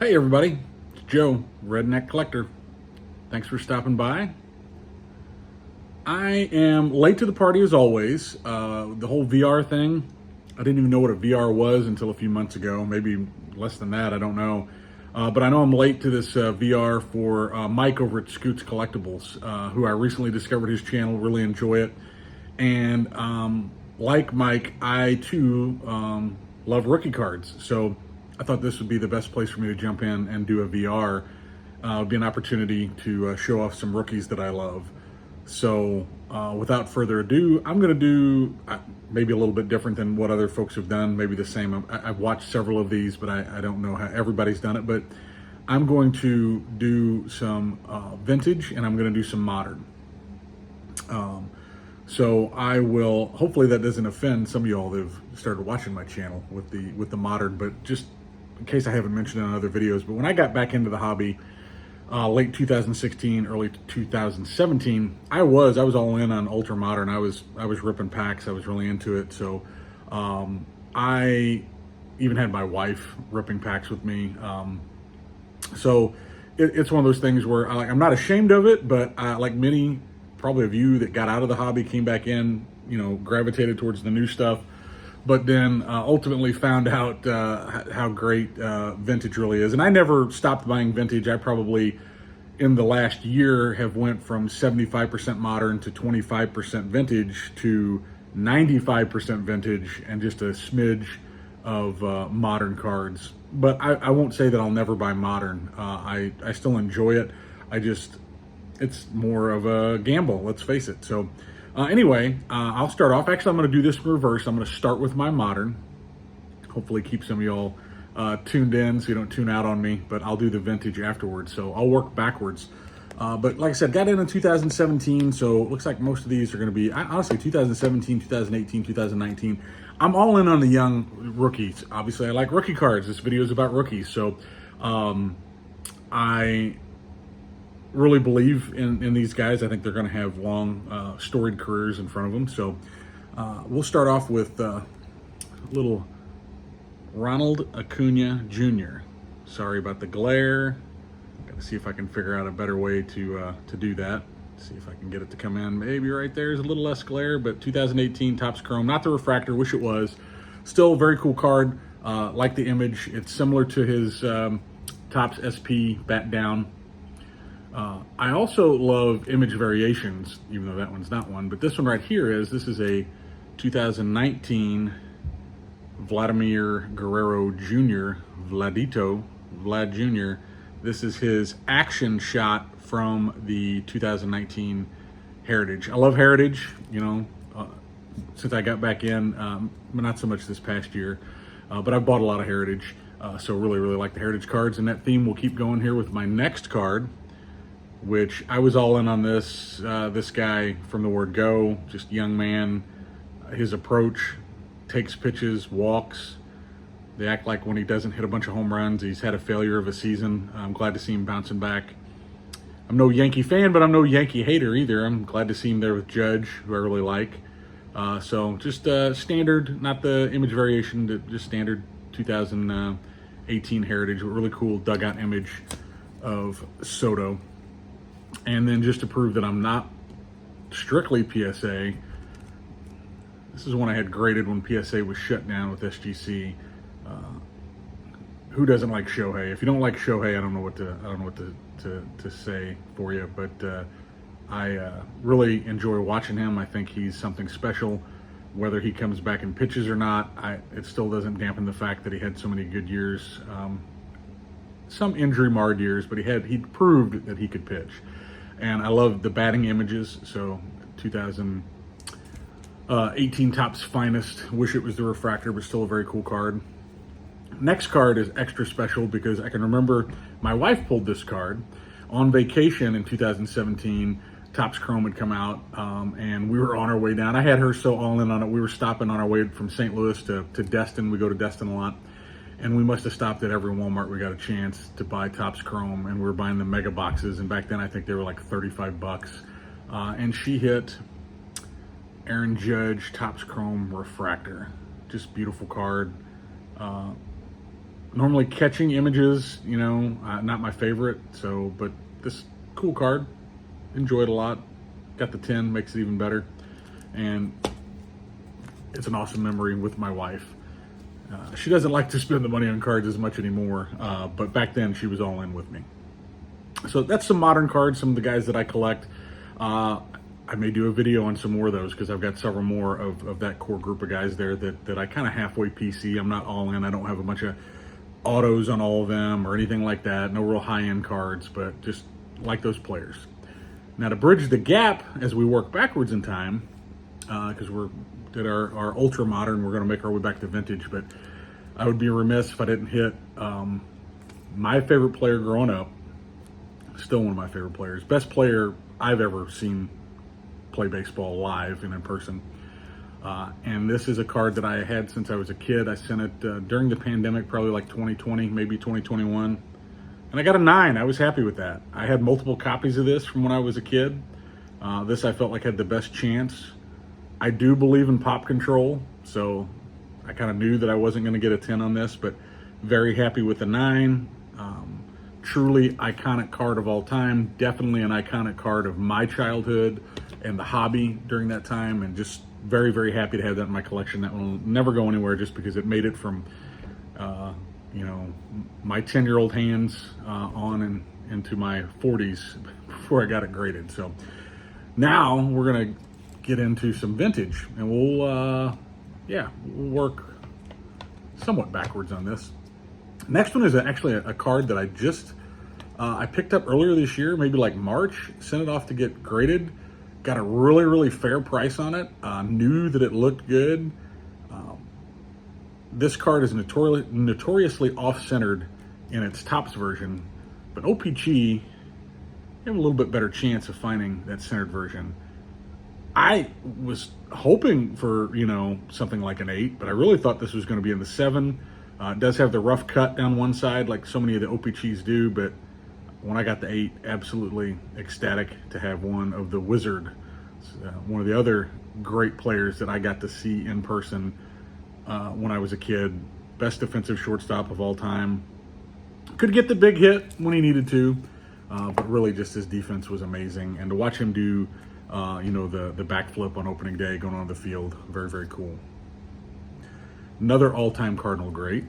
Hey everybody, it's Joe, Redneck Collector. Thanks for stopping by. I am late to the party as always. The whole VR thing, I didn't even know what a VR was until a few months ago, maybe less than that, I don't know. But I know I'm late to this VR for Mike over at Scoots Collectibles, who I recently discovered his channel, really enjoy it. And like Mike, I too love rookie cards. So I thought this would be the best place for me to jump in and do a VR. It would be an opportunity to show off some rookies that I love. So without further ado, I'm going to do maybe a little bit different than what other folks have done, maybe the same. I've watched several of these, but I don't know how everybody's done it. But I'm going to do some vintage and I'm going to do some modern. So I will, hopefully that doesn't offend some of y'all that have started watching my channel with the modern, but just in case I haven't mentioned it in other videos, but when I got back into the hobby, late 2016, early 2017, I was all in on ultra modern. I was ripping packs. I was really into it. So I even had my wife ripping packs with me. So it's one of those things where I'm not ashamed of it, but like many probably of you that got out of the hobby, came back in, gravitated towards the new stuff, but then ultimately found out how great vintage really is. And I never stopped buying vintage. I probably, in the last year, have went from 75% modern to 25% vintage to 95% vintage and just a smidge of modern cards. But I won't say that I'll never buy modern. I still enjoy it. It's more of a gamble, let's face it. So anyway, I'll start off. Actually, I'm going to do this in reverse. I'm going to start with my modern. Hopefully keep some of y'all tuned in so you don't tune out on me, but I'll do the vintage afterwards. So I'll work backwards. But like I said, got in 2017, so it looks like most of these are going to be, honestly, 2017, 2018, 2019. I'm all in on the young rookies. Obviously, I like rookie cards. This video is about rookies. So I really believe in these guys. I think they're going to have long, storied careers in front of them. So we'll start off with little Ronald Acuna Jr. Sorry about the glare. Got to see if I can figure out a better way to do that. See if I can get it to come in. Maybe right there is a little less glare, but 2018 Topps Chrome, not the refractor. Wish it was. Still a very cool card. Like the image, it's similar to his Topps SP Bat Down. I also love image variations, even though that one's not one, but this one right here this is a 2019 Vladimir Guerrero Jr., Vlad Jr. This is his action shot from the 2019 Heritage. I love Heritage, since I got back in, not so much this past year, but I've bought a lot of Heritage, so really, really like the Heritage cards, and that theme will keep going here with my next card, which I was all in on this guy from the word go, just young man, his approach, takes pitches, walks. They act like when he doesn't hit a bunch of home runs, he's had a failure of a season. I'm glad to see him bouncing back. I'm no Yankee fan, but I'm no Yankee hater either. I'm glad to see him there with Judge, who I really like. So just standard, not the image variation, just standard 2018 Heritage, a really cool dugout image of Soto. And then just to prove that I'm not strictly PSA, this is one I had graded when PSA was shut down with SGC. Who doesn't like Shohei? If you don't like Shohei, I don't know what to say for you. But I really enjoy watching him. I think he's something special. Whether he comes back and pitches or not, it still doesn't dampen the fact that he had so many good years. Some injury marred years, but he proved that he could pitch. And I love the batting images. So 2018 Topps Finest. Wish it was the refractor, but still a very cool card. Next card is extra special because I can remember my wife pulled this card on vacation in 2017. Topps Chrome had come out, and we were on our way down. I had her so all in on it. We were stopping on our way from St. Louis to Destin. We go to Destin a lot. And we must have stopped at every Walmart we got a chance to buy Topps Chrome, and we were buying the mega boxes, and back then I think they were like 35 bucks. And she hit Aaron Judge Topps Chrome Refractor. Just beautiful card. Normally catching images, not my favorite. So, but this cool card, enjoyed a lot. Got the 10, makes it even better. And it's an awesome memory with my wife. She doesn't like to spend the money on cards as much anymore, but back then she was all in with me. So that's some modern cards, some of the guys that I collect. I may do a video on some more of those because I've got several more of that core group of guys there that I kind of halfway PC. I'm not all in. I don't have a bunch of autos on all of them or anything like that. No real high-end cards, but just like those players. Now to bridge the gap as we work backwards in time, because we're did our ultra modern, we're going to make our way back to vintage, but I would be remiss if I didn't hit my favorite player growing up. Still one of my favorite players, best player I've ever seen play baseball live and in person. And this is a card that I had since I was a kid. I sent it during the pandemic, probably like 2020, maybe 2021. And I got a 9. I was happy with that. I had multiple copies of this from when I was a kid. This I felt like had the best chance. I do believe in pop control, so I kind of knew that I wasn't going to get a 10 on this, but very happy with the 9. Truly iconic card of all time. Definitely an iconic card of my childhood and the hobby during that time, and just very, very happy to have that in my collection. That will never go anywhere just because it made it from, my 10-year-old hands on and into my 40s before I got it graded. So now we're going to get into some vintage, and we'll work somewhat backwards on this. Next one is actually a card that I just I picked up earlier this year, maybe like March. Sent it off to get graded. Got a really, really fair price on it. Knew that it looked good. This card is notoriously off-centered in its Topps version, but OPG, you have a little bit better chance of finding that centered version. I was hoping for, something like an 8, but I really thought this was going to be in the 7. It does have the rough cut down one side like so many of the OPGs do, but when I got the 8, absolutely ecstatic to have one of the Wizard, one of the other great players that I got to see in person when I was a kid. Best defensive shortstop of all time. Could get the big hit when he needed to, but really just his defense was amazing. And to watch him do the backflip on opening day going on the field, very, very cool. Another all-time Cardinal great.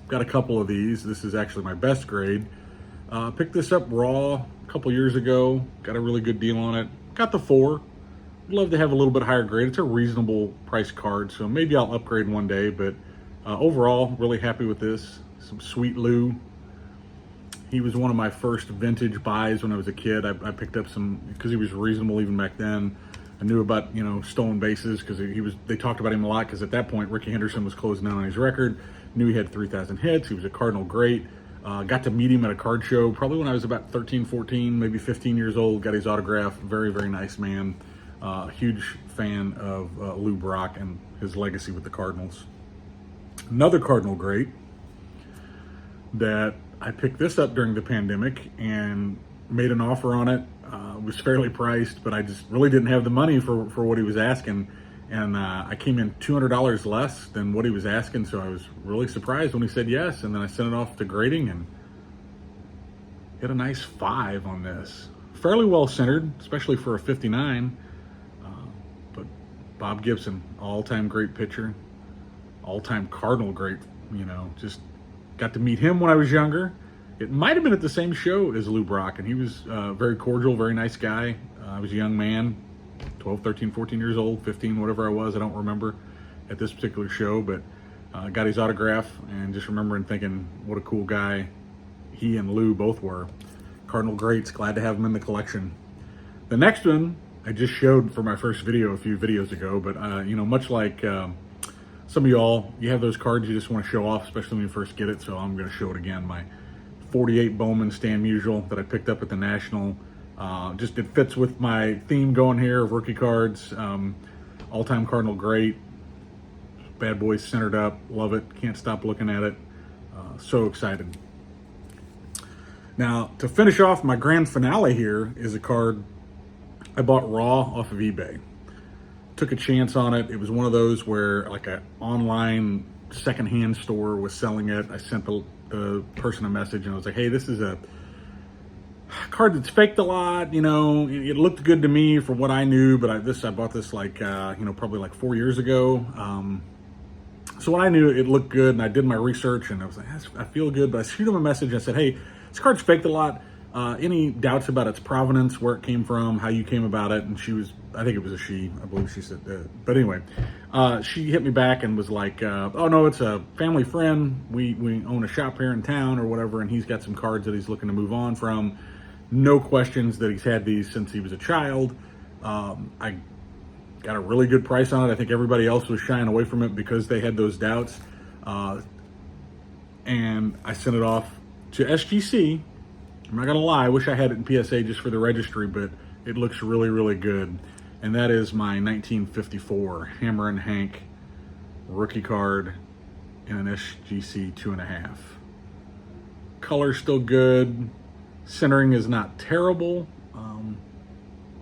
Got a couple of these. This is actually my best grade. Picked this up raw a couple years ago. Got a really good deal on it. Got the 4. Would love to have a little bit higher grade. It's a reasonable price card, so maybe I'll upgrade one day, but overall, really happy with this. Some sweet Lou. He was one of my first vintage buys when I was a kid. I picked up some because he was reasonable even back then. I knew about stolen bases because they talked about him a lot, because at that point Ricky Henderson was closing down on his record. Knew he had 3,000 hits. He was a Cardinal great. Got to meet him at a card show probably when I was about 13, 14, maybe 15 years old. Got his autograph. Very, very nice man. Huge fan of Lou Brock and his legacy with the Cardinals. Another Cardinal great that I picked this up during the pandemic and made an offer on it. Was fairly priced, but I just really didn't have the money for what he was asking. And I came in $200 less than what he was asking, so I was really surprised when he said yes. And then I sent it off to grading and hit a nice 5 on this. Fairly well centered, especially for a 59. But Bob Gibson, all-time great pitcher, all-time Cardinal great. Just got to meet him when I was younger. It might have been at the same show as Lou Brock, and he was very cordial, very nice guy. I was a young man, 12, 13, 14 years old, 15, whatever I was. I don't remember at this particular show, but got his autograph and just remembering thinking what a cool guy he and Lou both were. Cardinal greats, glad to have them in the collection. The next one I just showed for my first video a few videos ago, but much like some of y'all, you have those cards you just want to show off, especially when you first get it, so I'm going to show it again. My 48 Bowman Stan Musial that I picked up at the National. Just it fits with my theme going here of rookie cards. All-time Cardinal great. Bad boys centered up. Love it. Can't stop looking at it. So excited. Now, to finish off my grand finale here is a card I bought raw off of eBay. Took a chance on it. It was one of those where like an online secondhand store was selling it. I sent the person a message and I was like, hey, this is a card that's faked a lot. You know, it looked good to me for what I knew, but I bought this like, probably like 4 years ago. So when I knew it looked good and I did my research and I was like, I feel good, but I shoot him a message and I said, hey, this card's faked a lot. Any doubts about its provenance, where it came from, how you came about it? And she was, I think it was a she, I believe she said, but anyway, she hit me back and was like, oh no, it's a family friend. We own a shop here in town or whatever. And he's got some cards that he's looking to move on from. No questions that he's had these since he was a child. I got a really good price on it. I think everybody else was shying away from it because they had those doubts. And I sent it off to SGC. I'm not gonna lie, I wish I had it in PSA just for the registry, but it looks really, really good. And that is my 1954 Hammer and Hank rookie card in an SGC 2.5. Color's still good. Centering is not terrible,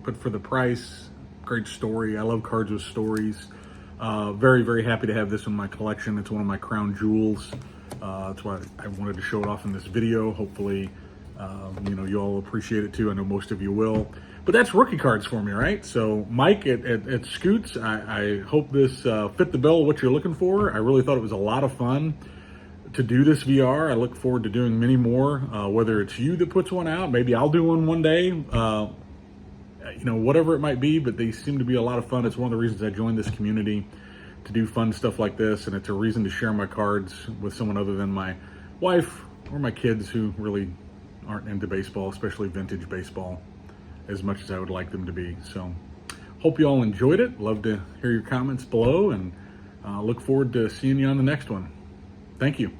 but for the price, great story. I love cards with stories. Very, very happy to have this in my collection. It's one of my crown jewels. That's why I wanted to show it off in this video. Hopefully, you all appreciate it too. I know most of you will. But that's rookie cards for me, right? So Mike at Scoots, I hope this fit the bill of what you're looking for. I really thought it was a lot of fun to do this VR. I look forward to doing many more, whether it's you that puts one out, maybe I'll do one day, whatever it might be, but they seem to be a lot of fun. It's one of the reasons I joined this community, to do fun stuff like this, and it's a reason to share my cards with someone other than my wife or my kids who really aren't into baseball, especially vintage baseball, as much as I would like them to be. So hope you all enjoyed it. Love to hear your comments below, and look forward to seeing you on the next one. Thank you.